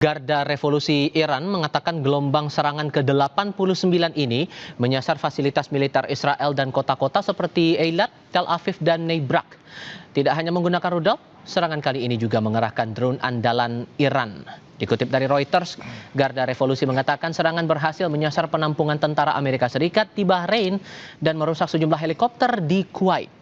Garda Revolusi Iran mengatakan gelombang serangan ke-89 ini menyasar fasilitas militer Israel dan kota-kota seperti Eilat, Tel Aviv, dan Neibrak. Tidak hanya menggunakan rudal, serangan kali ini juga mengerahkan drone andalan Iran. Dikutip dari Reuters, Garda Revolusi mengatakan serangan berhasil menyasar penampungan tentara Amerika Serikat di Bahrain dan merusak sejumlah helikopter di Kuwait.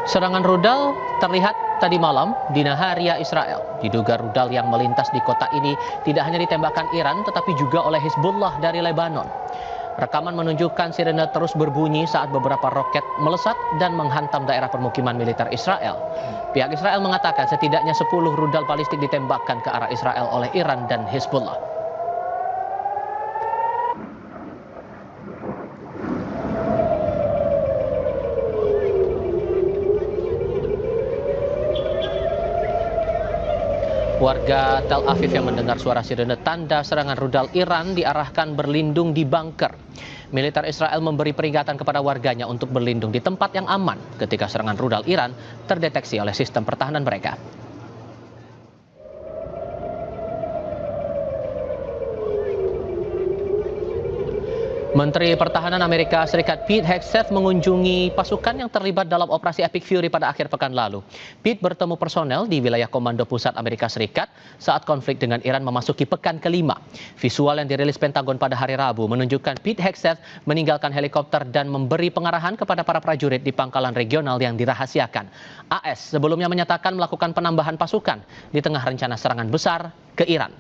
Serangan rudal terlihat tadi malam di Naharia, Israel. Diduga rudal yang melintas di kota ini tidak hanya ditembakkan Iran, tetapi juga oleh Hizbullah dari Lebanon. Rekaman menunjukkan sirene terus berbunyi saat beberapa roket melesat dan menghantam daerah permukiman militer Israel. Pihak Israel mengatakan setidaknya 10 rudal balistik ditembakkan ke arah Israel oleh Iran dan Hizbullah. Warga Tel Aviv yang mendengar suara sirene tanda serangan rudal Iran diarahkan berlindung di bunker. Militer Israel memberi peringatan kepada warganya untuk berlindung di tempat yang aman ketika serangan rudal Iran terdeteksi oleh sistem pertahanan mereka. Menteri Pertahanan Amerika Serikat Pete Hegseth mengunjungi pasukan yang terlibat dalam operasi Epic Fury pada akhir pekan lalu. Pete bertemu personel di wilayah Komando Pusat Amerika Serikat saat konflik dengan Iran memasuki pekan kelima. Visual yang dirilis Pentagon pada hari Rabu menunjukkan Pete Hegseth meninggalkan helikopter dan memberi pengarahan kepada para prajurit di pangkalan regional yang dirahasiakan. AS sebelumnya menyatakan melakukan penambahan pasukan di tengah rencana serangan besar ke Iran.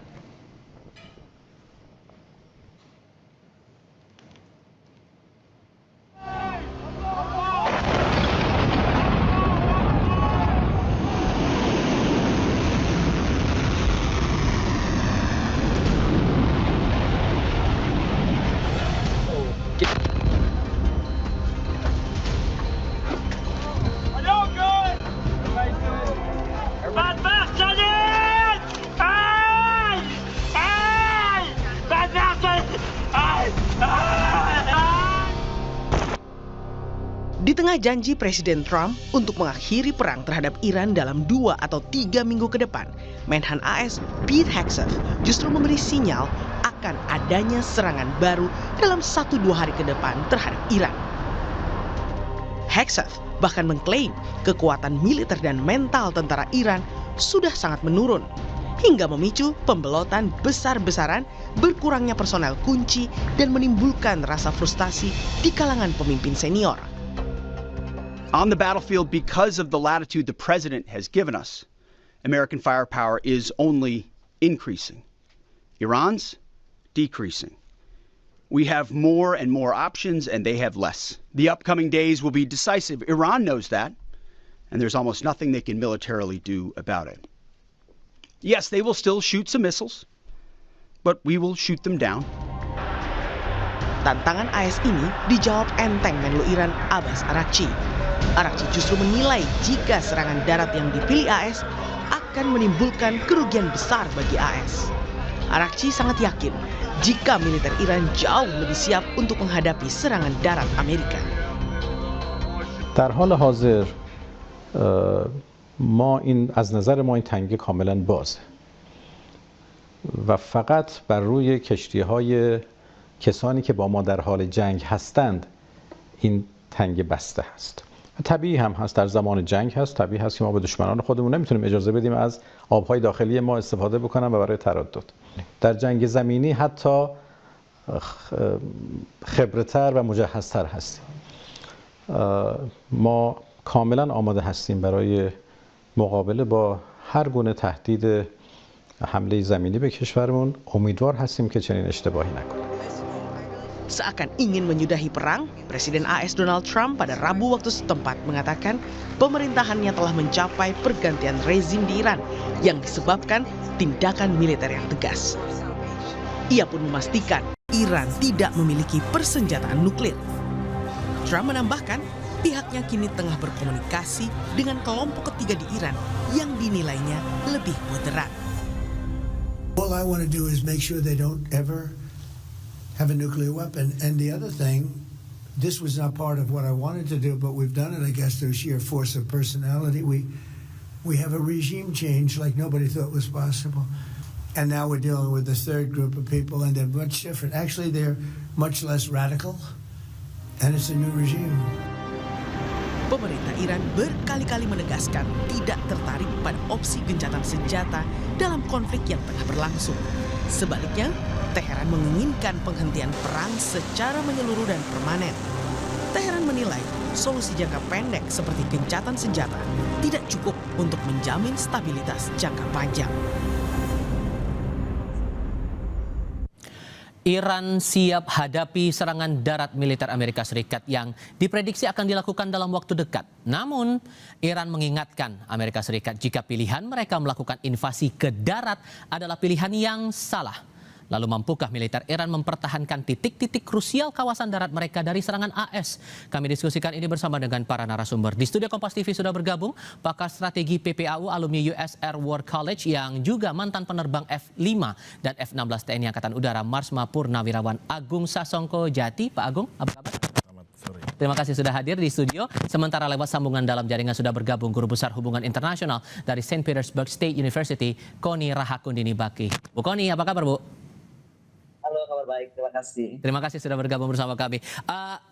Di tengah janji Presiden Trump untuk mengakhiri perang terhadap Iran dalam 2 atau 3 minggu ke depan, Menhan AS Pete Hegseth justru memberi sinyal akan adanya serangan baru dalam 1-2 hari ke depan terhadap Iran. Hegseth bahkan mengklaim kekuatan militer dan mental tentara Iran sudah sangat menurun, hingga memicu pembelotan besar-besaran, berkurangnya personel kunci, dan menimbulkan rasa frustasi di kalangan pemimpin senior. On the battlefield, because of the latitude the president has given us, American firepower is only increasing. Iran's decreasing. We have more and more options, and they have less. The upcoming days will be decisive. Iran knows that, and there's almost nothing they can militarily do about it. Yes, they will still shoot some missiles, but we will shoot them down. Tantangan AS ini dijawab enteng Menlu Iran Abbas Araghchi. Araghchi justru menilai jika serangan darat yang dipilih AS akan menimbulkan kerugian besar bagi AS. Araghchi sangat yakin jika militer Iran jauh lebih siap untuk menghadapi serangan darat Amerika. در حال حاضر از نظر ما این تنگه کاملا بازه و فقط بر روی کشتی‌های کسانی که با ما در حال جنگ هستند این تنگه بسته است. طبیعی هم هست، در زمان جنگ هست، طبیعی هست که ما به دشمنان خودمون نمیتونیم اجازه بدیم از آبهای داخلی ما استفاده بکنن و برای تردد. در جنگ زمینی حتی خبرتر و مجهزتر هستیم. ما کاملا آماده هستیم برای مقابله با هر گونه تهدید حمله زمینی به کشورمون. امیدوار هستیم که چنین اشتباهی نکنیم. Seakan ingin menyudahi perang, Presiden AS Donald Trump pada Rabu waktu setempat mengatakan pemerintahannya telah mencapai pergantian rezim di Iran yang disebabkan tindakan militer yang tegas. Ia pun memastikan Iran tidak memiliki persenjataan nuklir. Trump menambahkan pihaknya kini tengah berkomunikasi dengan kelompok ketiga di Iran yang dinilainya lebih moderat. All I want to do is make sure they don't ever have a nuclear weapon. And the other thing, this was not part of what I wanted to do, but we've done it, I guess, through sheer force of personality. We have a regime change like nobody thought was possible. And now we're dealing with the third group of people, and they're much different. Actually, they're much less radical, and it's a new regime. Pemerintah Iran berkali-kali menegaskan tidak tertarik pada opsi gencatan senjata dalam konflik yang tengah berlangsung. Sebaliknya, Teheran menginginkan penghentian perang secara menyeluruh dan permanen. Teheran menilai solusi jangka pendek seperti gencatan senjata tidak cukup untuk menjamin stabilitas jangka panjang. Iran siap hadapi serangan darat militer Amerika Serikat yang diprediksi akan dilakukan dalam waktu dekat. Namun, Iran mengingatkan Amerika Serikat jika pilihan mereka melakukan invasi ke darat adalah pilihan yang salah. Lalu mampukah militer Iran mempertahankan titik-titik krusial kawasan darat mereka dari serangan AS? Kami diskusikan ini bersama dengan para narasumber. Di studio Kompas TV sudah bergabung pakar strategi PPAU alumni US Air War College yang juga mantan penerbang F-5 dan F-16 TNI Angkatan Udara Marsma Purnawirawan Agung Sasongko Jati. Pak Agung, apa kabar? Terima kasih sudah hadir di studio. Sementara lewat sambungan dalam jaringan sudah bergabung Guru Besar Hubungan Internasional dari St. Petersburg State University, Koni Rahakundini Baki. Bu Koni, apa kabar, Bu? Halo, kabar baik. Terima kasih. Terima kasih sudah bergabung bersama kami.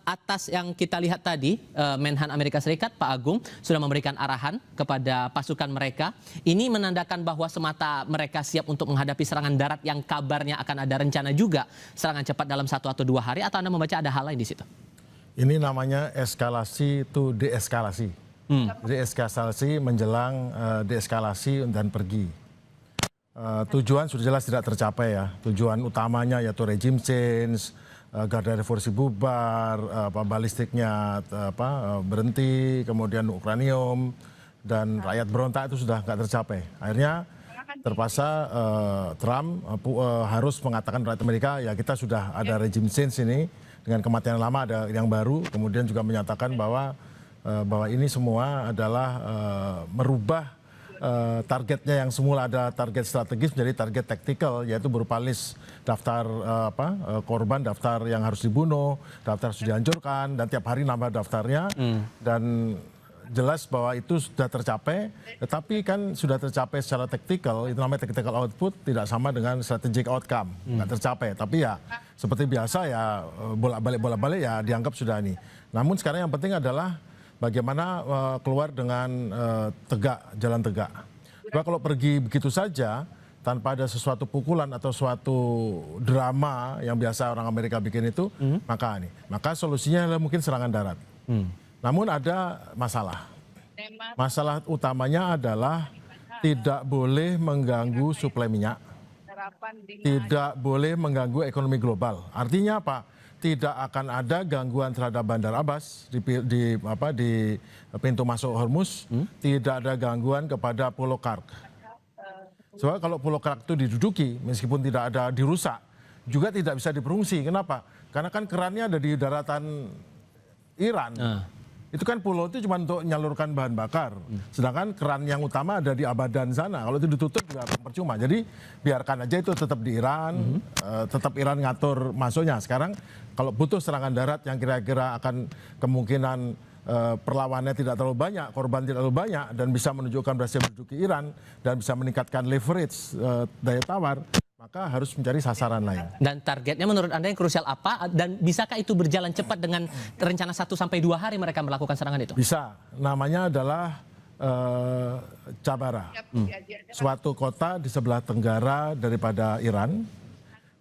Atas yang kita lihat tadi, Menhan Amerika Serikat, Pak Agung, sudah memberikan arahan kepada pasukan mereka. Ini menandakan bahwa semata mereka siap untuk menghadapi serangan darat yang kabarnya akan ada rencana juga serangan cepat dalam 1 atau 2 hari, atau Anda membaca ada hal lain di situ? Ini namanya eskalasi to deeskalasi. Deeskalasi menjelang deeskalasi dan pergi. Tujuan sudah jelas tidak tercapai ya. Tujuan utamanya yaitu regime change, Garda Revolusi bubar, balistiknya berhenti, kemudian uranium dan rakyat berontak itu sudah nggak tercapai. Akhirnya terpaksa Trump harus mengatakan rakyat Amerika ya kita sudah ada regime change ini dengan kematian lama ada yang baru. Kemudian juga menyatakan bahwa ini semua adalah merubah targetnya yang semula ada target strategis menjadi target taktikal, yaitu berupa list daftar korban, daftar yang harus dibunuh, daftar harus dihancurkan, dan tiap hari nambah daftarnya. Dan jelas bahwa itu sudah tercapai, tetapi kan sudah tercapai secara taktikal, itu namanya tactical output, tidak sama dengan strategic outcome, nggak tercapai. Tapi ya seperti biasa ya bolak-balik ya dianggap sudah ini. Namun sekarang yang penting adalah bagaimana keluar dengan jalan tegak. Sebab kalau pergi begitu saja, tanpa ada sesuatu pukulan atau suatu drama yang biasa orang Amerika bikin itu, maka solusinya adalah mungkin serangan darat. Namun ada masalah. Masalah utamanya adalah tidak boleh mengganggu suplai minyak, tidak boleh mengganggu ekonomi global. Artinya apa? Tidak akan ada gangguan terhadap Bandar Abbas di pintu masuk Hormuz, tidak ada gangguan kepada Pulau Kark. Soalnya kalau Pulau Kark itu diduduki, meskipun tidak ada dirusak, juga tidak bisa diperungsi. Kenapa? Karena kan kerannya ada di daratan Iran. Itu kan pulau itu cuma untuk menyalurkan bahan bakar. Sedangkan keran yang utama ada di Abadan sana. Kalau itu ditutup juga percuma. Jadi biarkan aja itu tetap di Iran, tetap Iran ngatur masuknya. Sekarang kalau butuh serangan darat yang kira-kira akan kemungkinan perlawannya tidak terlalu banyak, korban tidak terlalu banyak, dan bisa menunjukkan berhasil menduduki Iran, dan bisa meningkatkan leverage daya tawar, maka harus mencari sasaran lain. Dan targetnya menurut Anda yang krusial apa? Dan bisakah itu berjalan cepat dengan rencana 1 sampai 2 hari mereka melakukan serangan itu? Bisa. Namanya adalah Cabara. Suatu kota di sebelah tenggara daripada Iran.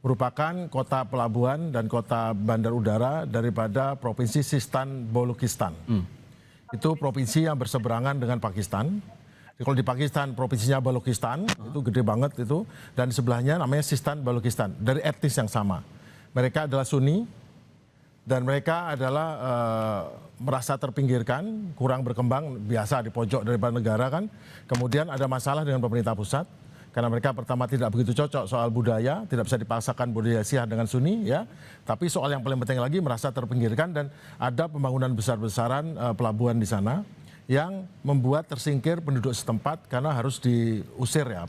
Merupakan kota pelabuhan dan kota bandar udara daripada Provinsi Sistan Balochistan. Itu provinsi yang berseberangan dengan Pakistan. Kalau di Pakistan provinsinya Balochistan, itu gede banget itu, dan di sebelahnya namanya Sistan Balochistan, dari etnis yang sama. Mereka adalah Sunni, dan mereka adalah merasa terpinggirkan, kurang berkembang, biasa di pojok daripada negara kan. Kemudian ada masalah dengan pemerintah pusat, karena mereka pertama tidak begitu cocok soal budaya, tidak bisa dipaksakan budaya Syiah dengan Sunni, ya. Tapi soal yang paling penting lagi merasa terpinggirkan, dan ada pembangunan besar-besaran pelabuhan di sana. yang membuat tersingkir penduduk setempat karena harus diusir ya,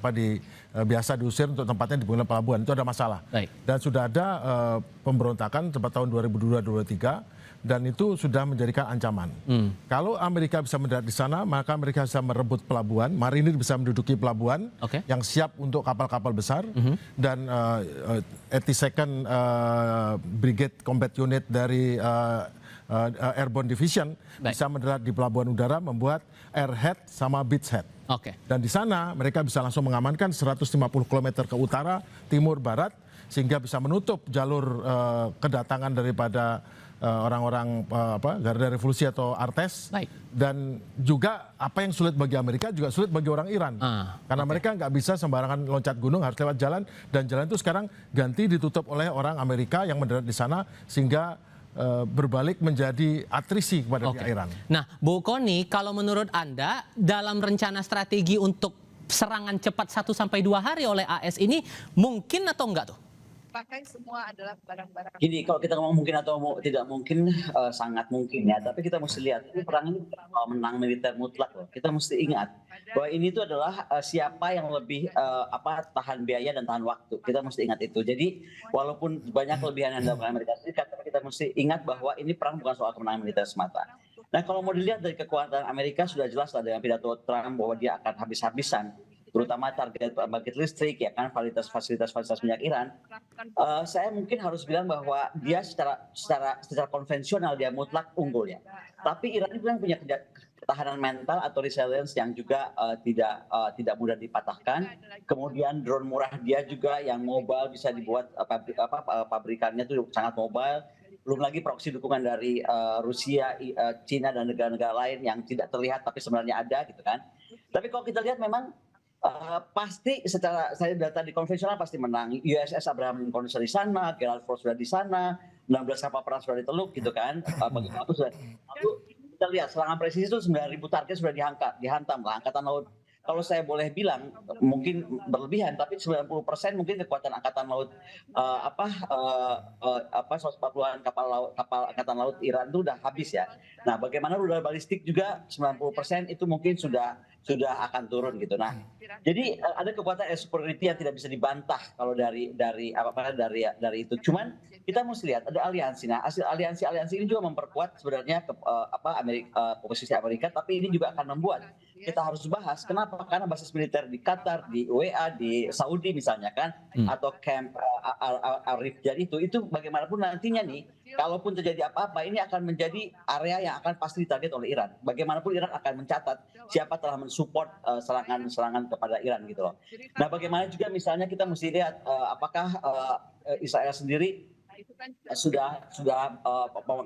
biasa diusir untuk tempatnya di pelabuhan, itu ada masalah. Baik. Dan sudah ada pemberontakan tempat tahun 2022-2023 dan itu sudah menjadikan ancaman. Kalau Amerika bisa mendarat di sana, maka mereka bisa merebut pelabuhan, marinir bisa menduduki pelabuhan yang siap untuk kapal-kapal besar dan 82nd Brigade Combat Unit dari Airborne Division bisa mendarat di pelabuhan udara, membuat airhead sama beachhead. Dan di sana mereka bisa langsung mengamankan 150 km ke utara, timur, barat, sehingga bisa menutup jalur kedatangan daripada orang-orang Garda Revolusi atau Artes. Dan juga apa yang sulit bagi Amerika juga sulit bagi orang Iran. Karena mereka nggak bisa sembarangan loncat gunung, harus lewat jalan. Dan jalan itu sekarang ganti ditutup oleh orang Amerika yang mendarat di sana, sehingga berbalik menjadi atrisi kepada pihak Iran. Nah, Bu Kony, kalau menurut Anda dalam rencana strategi untuk serangan cepat 1 sampai 2 hari oleh AS ini mungkin atau enggak tuh? Pakai semua adalah barang-barang. Gini, kalau kita ngomong mungkin atau tidak mungkin, sangat mungkin ya. Tapi kita mesti lihat, ini perang ini menang militer mutlak loh. Kita mesti ingat bahwa ini itu adalah siapa yang lebih tahan biaya dan tahan waktu. Kita mesti ingat itu. Jadi walaupun banyak kelebihan yang dilakukan Amerika Serikat, tapi kita mesti ingat bahwa ini perang bukan soal kemenangan militer semata. Nah, kalau mau dilihat dari kekuatan Amerika sudah jelas lah dengan pidato Trump bahwa dia akan habis-habisan, terutama target pembangkit listrik, ya kan, fasilitas minyak Iran. Saya mungkin harus bilang bahwa dia secara konvensional dia mutlak unggul ya. Tapi Iran itu kan punya ketahanan mental atau resilience yang juga tidak mudah dipatahkan. Kemudian drone murah dia juga yang mobile, bisa dibuat pabrikannya itu sangat mobile. Belum lagi proksi dukungan dari Rusia, Cina dan negara-negara lain yang tidak terlihat tapi sebenarnya ada gitu kan. Tapi kalau kita lihat memang pasti secara saya data di konvensional pasti menang. USS Abraham Lincoln sudah di sana, Gerald Ford sudah di sana, 16 kapal perang sudah diteluk gitu kan. Bagaimana itu sudah. Lalu kita lihat serangan presisi itu 9.000 target sudah dihantam lah Angkatan Laut. Kalau saya boleh bilang mungkin berlebihan, tapi 90% mungkin kekuatan Angkatan Laut 140-an kapal Angkatan Laut Iran itu udah habis ya. Nah, bagaimana rudal balistik juga 90% itu mungkin sudah akan turun gitu. Nah, jadi ada kekuatan air superiority yang tidak bisa dibantah kalau dari itu. Cuman kita mesti lihat ada aliansi. Nah, hasil aliansi ini juga memperkuat sebenarnya posisi Amerika, tapi ini juga akan membuat kita harus bahas kenapa, karena basis militer di Qatar, di UEA, di Saudi misalnya kan, atau camp Arif Jadi itu bagaimanapun nantinya nih, kalaupun terjadi apa-apa ini akan menjadi area yang akan pasti ditarget oleh Iran. Bagaimanapun Iran akan mencatat siapa telah mensupport serangan kepada Iran gitu loh. Nah, bagaimana juga misalnya kita mesti lihat apakah Israel sendiri sudah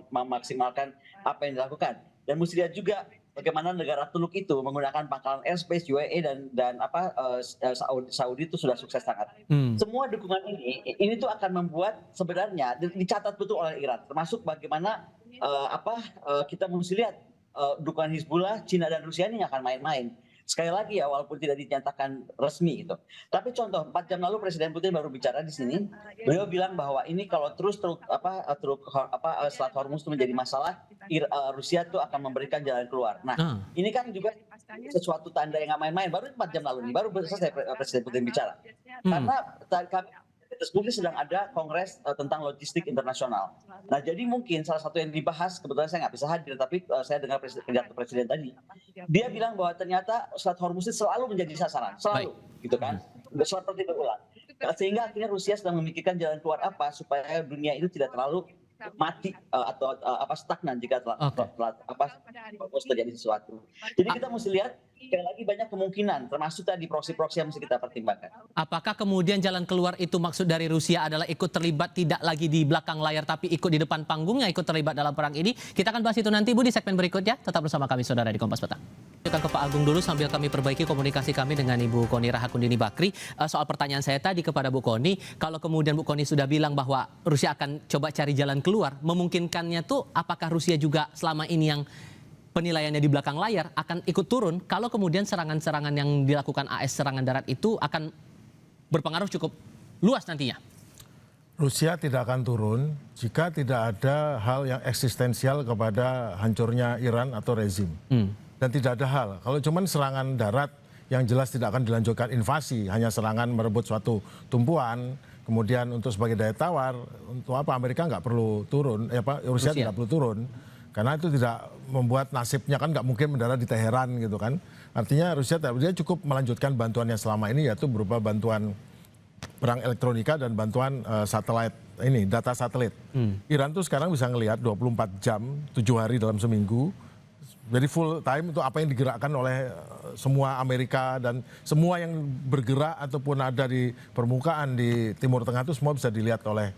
memaksimalkan apa yang dilakukan, dan mesti lihat juga bagaimana negara Teluk itu menggunakan pangkalan airspace UAE dan Saudi itu sudah sukses sangat. Semua dukungan ini tuh akan membuat sebenarnya dicatat betul oleh Iran, termasuk bagaimana kita mesti lihat dukungan Hizbullah, Cina dan Rusia ini akan main-main. Sekali lagi ya, walaupun tidak dinyatakan resmi gitu. Tapi contoh 4 jam lalu Presiden Putin baru bicara di sini. Beliau bilang bahwa ini kalau terus Selat Hormuz itu menjadi masalah, Rusia tuh akan memberikan jalan keluar. Nah, ini kan juga sesuatu tanda yang nggak main-main. Baru 4 jam lalu nih, baru selesai Presiden Putin bicara. Karena tersebut sedang ada kongres tentang logistik internasional. Nah, jadi mungkin salah satu yang dibahas, kebetulan saya nggak bisa hadir, tapi saya dengar pidato presiden tadi, dia bilang bahwa ternyata Selat Hormuz selalu menjadi sasaran, selalu, gitu kan, seperti berulang. Sehingga akhirnya Rusia sedang memikirkan jalan keluar apa supaya dunia itu tidak terlalu mati atau stagnan jika terjadi sesuatu. Jadi kita mesti lihat sekali lagi banyak kemungkinan, termasuk tadi proksi-proksi yang mesti kita pertimbangkan. Apakah kemudian jalan keluar itu maksud dari Rusia adalah ikut terlibat tidak lagi di belakang layar tapi ikut di depan panggungnya, ikut terlibat dalam perang ini? Kita akan bahas itu nanti, Bu, di segmen berikutnya. Tetap bersama kami saudara di Kompas Petang. Kita ke Pak Agung dulu sambil kami perbaiki komunikasi kami dengan Ibu Kony Rahakundini Bakri. Soal pertanyaan saya tadi kepada Bu Kony, kalau kemudian Bu Kony sudah bilang bahwa Rusia akan coba cari jalan keluar, memungkinkannya tuh apakah Rusia juga selama ini yang penilaiannya di belakang layar akan ikut turun kalau kemudian serangan-serangan yang dilakukan AS serangan darat itu akan berpengaruh cukup luas nantinya? Rusia tidak akan turun jika tidak ada hal yang eksistensial kepada hancurnya Iran atau rezim. Dan dan tidak ada hal. Kalau cuman serangan darat yang jelas tidak akan dilanjutkan invasi, hanya serangan merebut suatu tumpuan, kemudian untuk sebagai daya tawar, untuk apa Amerika nggak perlu turun, Rusia tidak perlu turun, karena itu tidak membuat nasibnya kan nggak mungkin mendarat di Teheran gitu kan. Artinya Rusia dia cukup melanjutkan bantuannya selama ini, yaitu berupa bantuan perang elektronika dan bantuan satelit ini, data satelit. Iran tuh sekarang bisa ngelihat 24 jam, 7 hari dalam seminggu. Jadi full time itu apa yang digerakkan oleh semua Amerika dan semua yang bergerak ataupun ada di permukaan di Timur Tengah itu semua bisa dilihat oleh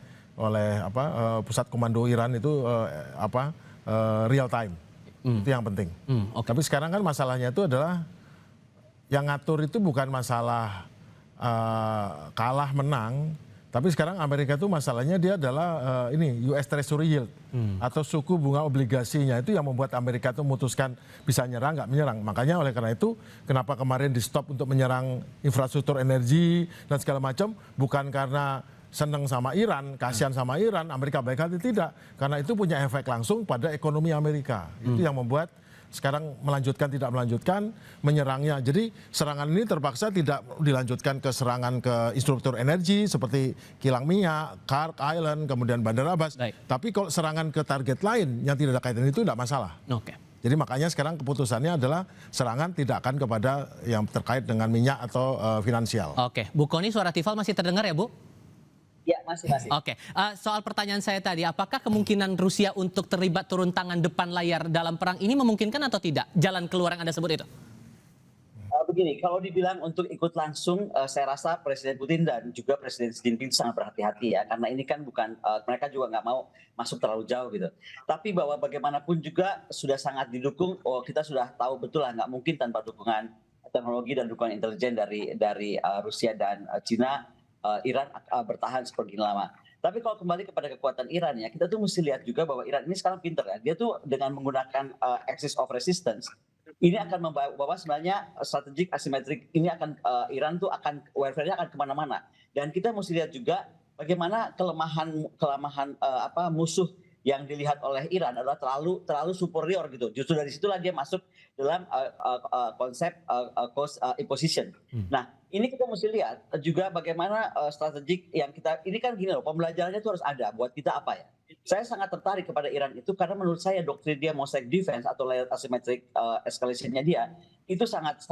pusat komando Iran itu real time. Itu yang penting. Tapi sekarang kan masalahnya itu adalah yang ngatur itu bukan masalah kalah menang. Tapi sekarang Amerika itu masalahnya dia adalah US Treasury Yield atau suku bunga obligasinya itu yang membuat Amerika itu memutuskan bisa nyerang nggak menyerang. Makanya oleh karena itu kenapa kemarin di stop untuk menyerang infrastruktur energi dan segala macam bukan karena senang sama Iran, kasihan sama Iran, Amerika baik hati, tidak. Karena itu punya efek langsung pada ekonomi Amerika. Itu yang membuat sekarang tidak melanjutkan menyerangnya. Jadi serangan ini terpaksa tidak dilanjutkan ke serangan ke infrastruktur energi seperti kilang minyak, Khark Island, kemudian Bandar Abbas. Tapi kalau serangan ke target lain yang tidak ada kaitan itu tidak masalah. Jadi makanya sekarang keputusannya adalah serangan tidak akan kepada yang terkait dengan minyak atau finansial. Bu Kony, suara Tifal masih terdengar ya Bu? Ya, masih. Soal pertanyaan saya tadi, apakah kemungkinan Rusia untuk terlibat turun tangan depan layar dalam perang ini memungkinkan atau tidak? Jalan keluar yang Anda sebut itu? Begini, kalau dibilang untuk ikut langsung, saya rasa Presiden Putin dan juga Presiden Xi Jinping sangat berhati-hati ya, karena ini kan bukan, mereka juga nggak mau masuk terlalu jauh gitu. Tapi bahwa bagaimanapun juga sudah sangat didukung, kita sudah tahu betul lah nggak mungkin tanpa dukungan teknologi dan dukungan intelijen dari Rusia dan Cina. Iran bertahan seperti lama. Tapi kalau kembali kepada kekuatan Iran ya, kita tuh mesti lihat juga bahwa Iran ini sekarang pinter ya. Dia tuh dengan menggunakan axis of resistance, ini akan membawa sebenarnya strategik asimetrik. Ini akan Iran tuh akan warfare-nya akan kemana-mana. Dan kita mesti lihat juga bagaimana kelemahan musuh yang dilihat oleh Iran adalah terlalu superior gitu. Justru dari situlah dia masuk dalam konsep cost imposition. Nah, ini kita mesti lihat juga bagaimana strategik yang ini kan gini loh, pembelajarannya itu harus ada buat kita apa ya. Saya sangat tertarik kepada Iran itu karena menurut saya doktrin dia mosaic defense atau layer asymmetric escalation-nya dia itu sangat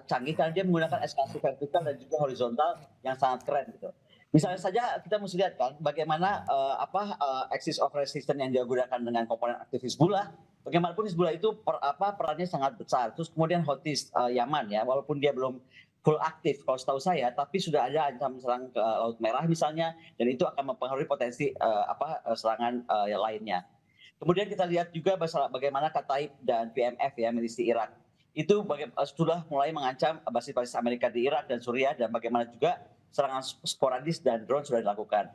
canggih karena dia menggunakan eskalasi vertikal dan juga horizontal yang sangat keren gitu. Misalnya saja kita mesti lihat kan bagaimana axis of resistance yang dia gunakan dengan komponen aktif Hizbullah. Bagaimanapun Hizbullah itu perannya sangat besar. Terus kemudian Houthis Yaman ya, walaupun dia belum full aktif kalau setahu saya, tapi sudah ada ancaman serang ke Laut Merah misalnya, dan itu akan mempengaruhi potensi serangan lainnya. Kemudian kita lihat juga bagaimana Kataib dan PMF ya milisi Irak itu sudah mulai mengancam basis-basis Amerika di Irak dan Suriah, dan bagaimana juga serangan sporadis dan drone sudah dilakukan.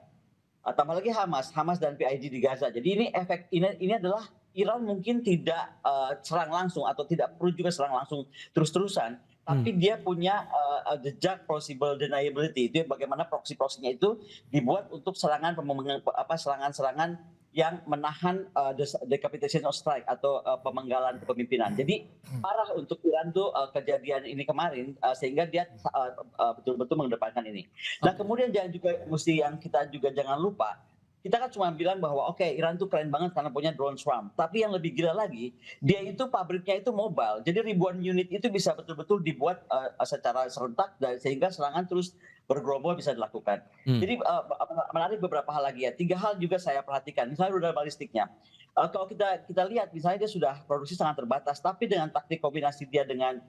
Tambah lagi Hamas dan PIG di Gaza. Jadi ini adalah Iran mungkin tidak serang langsung atau tidak perlu juga serang langsung terus-terusan, tapi dia punya jejak plausible deniability. Itu bagaimana proksi-proksinya itu dibuat untuk serangan yang menahan decapitation of strike atau pemenggalan kepemimpinan. Jadi parah untuk Iran tuh kejadian ini kemarin sehingga dia betul-betul mengedepankan ini. Nah kemudian yang kita juga jangan lupa, kita kan cuma bilang bahwa Iran tuh keren banget karena punya drone swarm. Tapi yang lebih gila lagi, dia itu pabriknya itu mobile. Jadi ribuan unit itu bisa betul-betul dibuat secara serentak sehingga serangan terus bergerombol bisa dilakukan. Jadi menarik beberapa hal lagi ya. 3 hal juga saya perhatikan. Misalnya rudal balistiknya. Kalau kita lihat misalnya dia sudah produksi sangat terbatas, tapi dengan taktik kombinasi dia dengan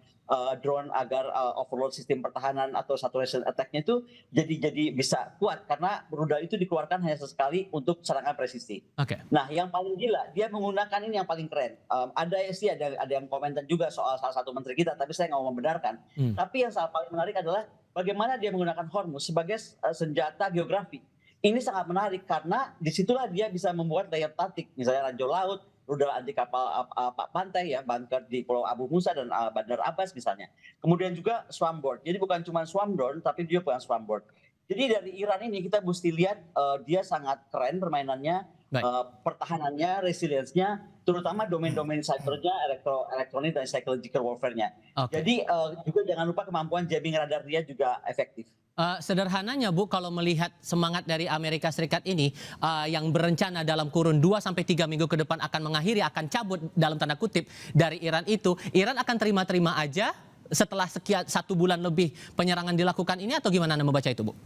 drone agar overload sistem pertahanan atau saturation attack-nya itu jadi bisa kuat karena rudal itu dikeluarkan hanya sesekali untuk serangan presisi. Nah, yang paling gila dia menggunakan ini yang paling keren. Ada yang komentar juga soal salah satu menteri kita, tapi saya nggak mau membenarkan. Tapi yang paling menarik adalah bagaimana dia menggunakan Hormuz sebagai senjata geografi. Ini sangat menarik karena disitulah dia bisa membuat daya tarik, misalnya ranjau laut, rudal anti kapal pantai ya, bunker di Pulau Abu Musa dan Bandar Abbas misalnya. Kemudian juga swarmboard. Jadi bukan cuma swarm drone, tapi dia punya swarmboard. Jadi dari Iran ini kita mesti lihat dia sangat keren permainannya. Baik. Pertahanannya, resilience-nya, terutama domain-domain cybernya, elektronik dan psychological warfare-nya. Oke. Jadi juga jangan lupa kemampuan jamming radar dia juga efektif. Sederhananya Bu, kalau melihat semangat dari Amerika Serikat ini yang berencana dalam kurun 2-3 minggu ke depan akan mengakhiri, akan cabut dalam tanda kutip dari Iran itu, Iran akan terima-terima aja setelah sekian 1 bulan lebih penyerangan dilakukan ini, atau gimana Anda membaca itu Bu?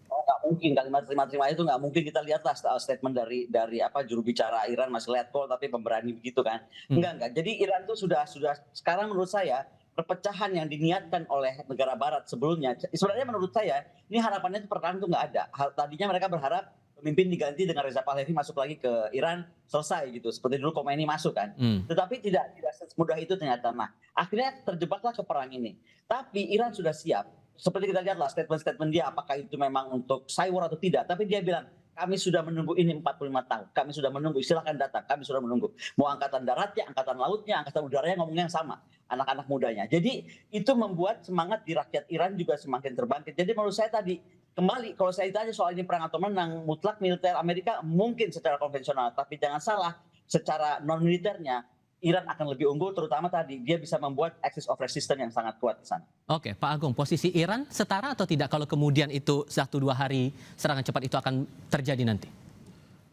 Nggak mungkin kalimat terima-terima itu nggak mungkin. Kita lihatlah statement dari apa juru bicara Iran, masih let call tapi pemberani begitu kan. Enggak. Jadi Iran itu sudah sekarang menurut saya perpecahan yang diniatkan oleh negara barat sebelumnya, sebenarnya menurut saya ini harapannya itu perang itu nggak ada. Tadinya mereka berharap pemimpin diganti dengan Reza Pahlavi masuk lagi ke Iran, selesai gitu, seperti dulu Khomeini masuk kan. Tetapi tidak semudah itu ternyata. Nah, akhirnya terjebaklah ke perang ini. Tapi Iran sudah siap. Seperti kita lihatlah statement dia, apakah itu memang untuk cyber atau tidak. Tapi dia bilang, kami sudah menunggu ini 45 tahun. Kami sudah menunggu, silahkan datang. Kami sudah menunggu. Mau angkatan daratnya, angkatan lautnya, angkatan udaranya ngomongnya yang sama. Anak-anak mudanya. Jadi itu membuat semangat di rakyat Iran juga semakin terbangkit. Jadi menurut saya tadi, kembali kalau saya ditanya soal ini perang atau menang, mutlak militer Amerika mungkin secara konvensional. Tapi jangan salah, secara non-militernya, Iran akan lebih unggul, terutama tadi dia bisa membuat axis of resistance yang sangat kuat di sana. Oke, Pak Agung, posisi Iran setara atau tidak kalau kemudian itu 1-2 hari serangan cepat itu akan terjadi nanti?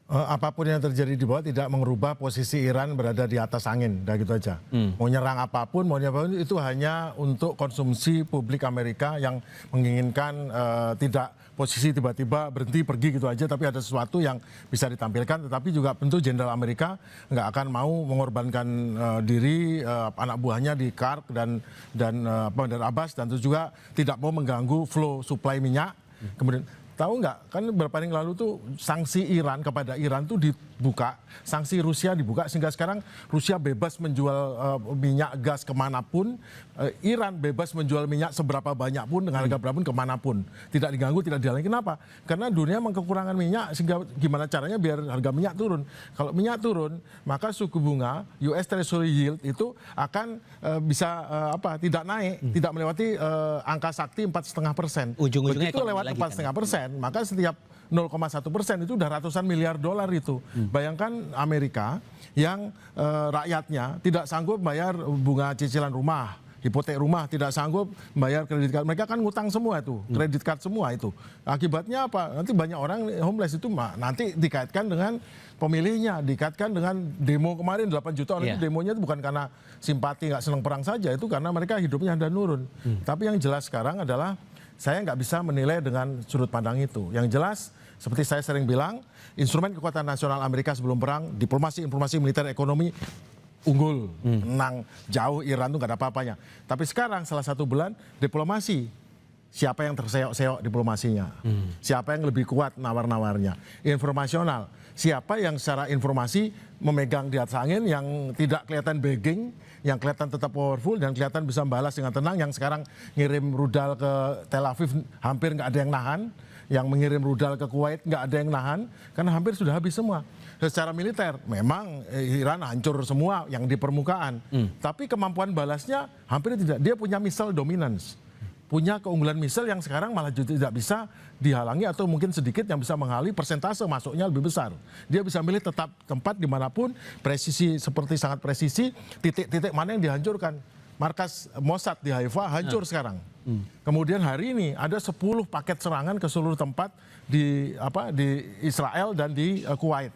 Apapun yang terjadi di bawah tidak mengubah posisi Iran berada di atas angin, udah gitu aja. Mau nyerang apapun, itu hanya untuk konsumsi publik Amerika yang menginginkan tidak posisi tiba-tiba berhenti pergi gitu aja, tapi ada sesuatu yang bisa ditampilkan. Tetapi juga tentu Jenderal Amerika nggak akan mau mengorbankan diri, anak buahnya di Kark dan Bandar Abbas, dan itu juga tidak mau mengganggu flow supply minyak. Kemudian tahu nggak, kan beberapa hari yang lalu tuh sanksi Iran kepada Iran tuh dibuka, sanksi Rusia dibuka, sehingga sekarang Rusia bebas menjual minyak gas kemanapun, Iran bebas menjual minyak seberapa banyak pun, dengan harga berapapun kemanapun. Tidak diganggu, tidak dihalangi. Kenapa? Karena dunia memang kekurangan minyak, sehingga gimana caranya biar harga minyak turun. Kalau minyak turun, maka suku bunga US Treasury Yield itu akan bisa tidak naik, tidak melewati angka sakti 4,5%. Ujung-ujungnya begitu lewat 4,5%. Maka setiap 0,1% itu udah ratusan miliar dolar itu. Bayangkan Amerika yang rakyatnya tidak sanggup bayar bunga cicilan rumah, hipotek rumah, tidak sanggup bayar kredit card. Mereka kan ngutang semua itu, kredit card semua itu. Akibatnya apa? Nanti banyak orang homeless itu nanti dikaitkan dengan pemilihnya, dikaitkan dengan demo kemarin 8 juta orang itu demonya itu bukan karena simpati nggak senang perang saja, itu karena mereka hidupnya ada nurun. Tapi yang jelas sekarang adalah saya nggak bisa menilai dengan sudut pandang itu. Yang jelas, seperti saya sering bilang, instrumen kekuatan nasional Amerika sebelum perang, diplomasi, informasi, militer, ekonomi, unggul, menang jauh. Iran itu nggak ada apa-apanya. Tapi sekarang salah satu bulan diplomasi, siapa yang terseok-seok diplomasinya, siapa yang lebih kuat nawar-nawarnya, informasional, siapa yang secara informasi memegang di atas angin, yang tidak kelihatan begging, yang kelihatan tetap powerful dan kelihatan bisa membalas dengan tenang, yang sekarang ngirim rudal ke Tel Aviv hampir nggak ada yang nahan, yang mengirim rudal ke Kuwait nggak ada yang nahan, karena hampir sudah habis semua. Secara militer memang Iran hancur semua yang di permukaan, tapi kemampuan balasnya hampir tidak. Dia punya missile dominance, punya keunggulan misil yang sekarang malah juga tidak bisa dihalangi, atau mungkin sedikit yang bisa menghalangi, persentase masuknya lebih besar. Dia bisa milih tetap tempat dimanapun, presisi seperti sangat presisi, titik-titik mana yang dihancurkan. Markas Mossad di Haifa hancur sekarang. Kemudian hari ini ada 10 paket serangan ke seluruh tempat di Israel dan di Kuwait.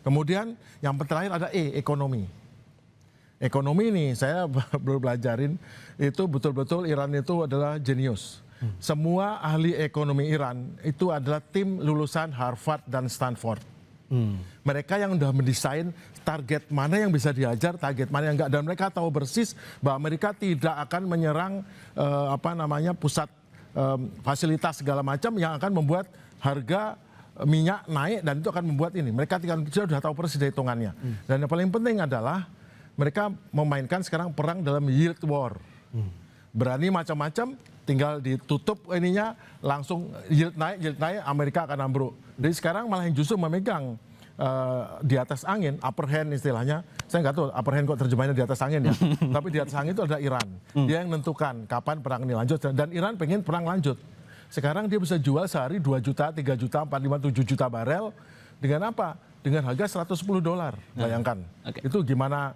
Kemudian yang terakhir ada ekonomi. Ekonomi ini saya belum belajarin, itu betul-betul Iran itu adalah jenius. Semua ahli ekonomi Iran itu adalah tim lulusan Harvard dan Stanford. Mereka yang sudah mendesain target mana yang bisa diajar, target mana yang enggak, dan mereka tahu persis bahwa mereka tidak akan menyerang pusat fasilitas segala macam yang akan membuat harga minyak naik, dan itu akan membuat ini. Mereka sudah tahu persis hitungannya. Dan yang paling penting adalah mereka memainkan sekarang perang dalam yield war. Berani macam-macam, tinggal ditutup ininya, langsung yield naik, Amerika akan ambruk. Jadi sekarang malah yang justru memegang di atas angin, upper hand istilahnya. Saya nggak tahu upper hand kok terjemahnya di atas angin ya. Tapi di atas angin itu ada Iran. Dia yang menentukan kapan perang ini lanjut. Dan Iran pengen perang lanjut. Sekarang dia bisa jual sehari 2 juta, 3 juta, 4, 5, 7 juta barel. Dengan apa? dengan harga $110. Bayangkan. Itu gimana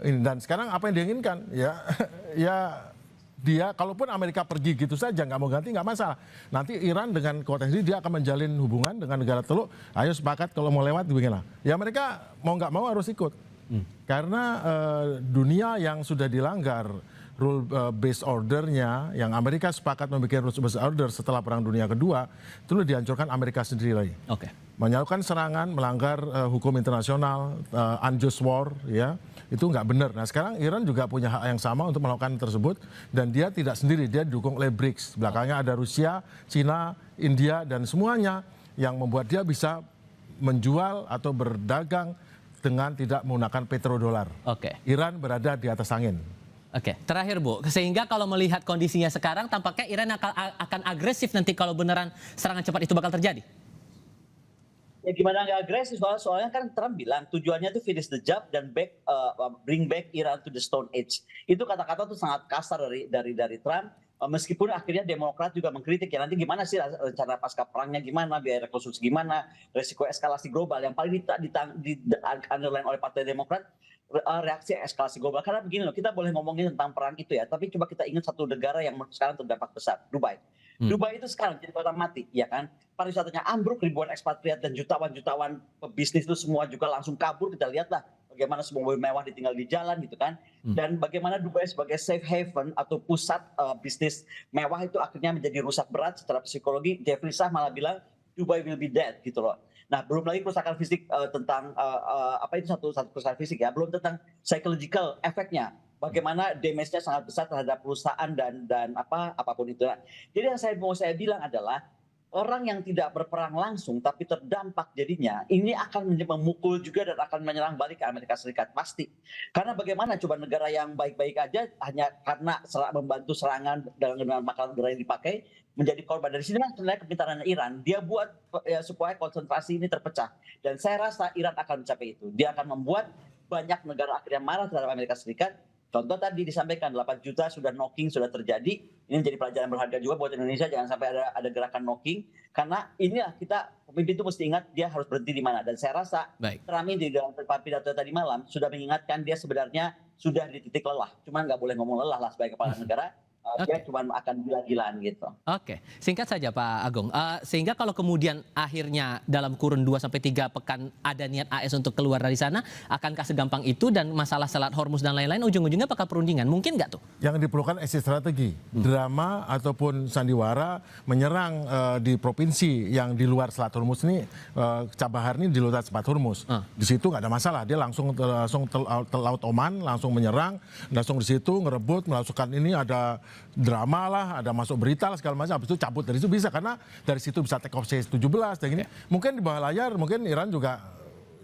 ini. Dan sekarang apa yang dia inginkan? Ya dia kalaupun Amerika pergi gitu saja nggak mau ganti nggak masalah. Nanti Iran dengan kekuatan sendiri dia akan menjalin hubungan dengan negara Teluk. Ayo sepakat kalau mau lewat beginilah. Ya mereka mau nggak mau harus ikut. Karena dunia yang sudah dilanggar rule based ordernya, yang Amerika sepakat membuat rule based order setelah Perang Dunia Kedua, itu dihancurkan Amerika sendiri lagi. Melakukan serangan, melanggar hukum internasional, unjust war, ya itu nggak benar. Nah sekarang Iran juga punya hak yang sama untuk melakukan tersebut, dan dia tidak sendiri, dia didukung oleh BRICS. Belakangnya ada Rusia, Cina, India, dan semuanya yang membuat dia bisa menjual atau berdagang dengan tidak menggunakan petrodolar. Iran berada di atas angin. Terakhir Bu, sehingga kalau melihat kondisinya sekarang, tampaknya Iran akan agresif nanti kalau beneran serangan cepat itu bakal terjadi. Ya gimana nggak agresif, soalnya kan Trump bilang tujuannya itu finish the job dan bring back Iran to the Stone Age. Itu kata-kata tuh sangat kasar dari Trump. Meskipun akhirnya Demokrat juga mengkritik ya nanti gimana sih rencana pasca perangnya, gimana biaya rekonstruksi, gimana resiko eskalasi global yang paling underline oleh Partai Demokrat, reaksi eskalasi global. Karena begini loh, kita boleh ngomongin tentang perang itu ya, tapi coba kita ingat satu negara yang sekarang terdampak besar, Dubai. Dubai itu sekarang jadi kota mati, ya kan? Pariwisatanya ambruk, ribuan ekspatriat dan jutawan pebisnis itu semua juga langsung kabur. Kita lihatlah bagaimana semua mobil mewah ditinggal di jalan gitu kan. Dan bagaimana Dubai sebagai safe haven atau pusat bisnis mewah itu akhirnya menjadi rusak berat secara psikologi. Jeffrey Sachs malah bilang Dubai will be dead gitu loh. Nah belum lagi kerusakan fisik tentang apa itu satu kerusakan fisik ya, belum tentang psychological efeknya. Bagaimana damage-nya sangat besar terhadap perusahaan dan apapun itu. Jadi yang saya bilang adalah orang yang tidak berperang langsung tapi terdampak jadinya ini akan memukul juga dan akan menyerang balik ke Amerika Serikat pasti. Karena bagaimana coba negara yang baik-baik aja hanya karena membantu serangan dengan makanan negara yang dipakai menjadi korban. Dari sini kan sebenarnya kepintaran Iran, dia buat supaya konsentrasi ini terpecah. Dan saya rasa Iran akan mencapai itu. Dia akan membuat banyak negara akhirnya marah terhadap Amerika Serikat. Contoh tadi disampaikan 8 juta sudah knocking, sudah terjadi. Ini menjadi pelajaran berharga juga buat Indonesia, jangan sampai ada gerakan knocking. Karena inilah kita, pemimpin itu mesti ingat dia harus berhenti di mana. Dan saya rasa Trump di dalam pidato tadi malam sudah mengingatkan dia sebenarnya sudah di titik lelah. Cuma nggak boleh ngomong lelah lah sebagai kepala negara. Dia cuma akan gila-gilaan gitu. Singkat saja Pak Agung. Sehingga kalau kemudian akhirnya dalam kurun 2-3 pekan ada niat AS untuk keluar dari sana, akankah segampang itu dan masalah Selat Hormuz dan lain-lain ujung-ujungnya apakah perundingan? Mungkin nggak tuh? Yang diperlukan exit strategi, drama ataupun sandiwara menyerang di provinsi yang di luar Selat Hormuz ini, Chabahar ini di luar Selat Hormuz. Di situ nggak ada masalah, dia langsung Laut Oman, langsung menyerang, langsung di situ ngerebut, melakukan ini ada drama lah, ada masuk berita lah segala macam, habis itu cabut dari situ bisa, karena dari situ bisa take off C-17 dan gini. Mungkin di bawah layar, mungkin Iran juga,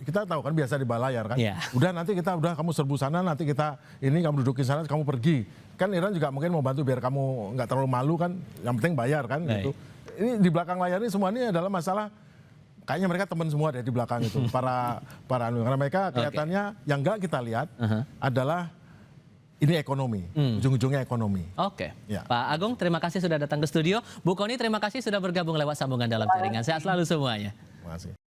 kita tahu kan biasa di bawah layar kan. Udah nanti kita, kamu serbu sana, nanti kita ini kamu dudukin sana, kamu pergi. Kan Iran juga mungkin mau bantu biar kamu nggak terlalu malu kan, yang penting bayar kan gitu. Ini di belakang layar ini semua ini adalah masalah, kayaknya mereka teman semua deh di belakang itu, para karena mereka kelihatannya yang nggak kita lihat adalah ini ekonomi, ujung-ujungnya ekonomi. Pak Agung, terima kasih sudah datang ke studio. Bu Kony, terima kasih sudah bergabung lewat sambungan dalam jaringan. Sehat selalu semuanya. Terima kasih.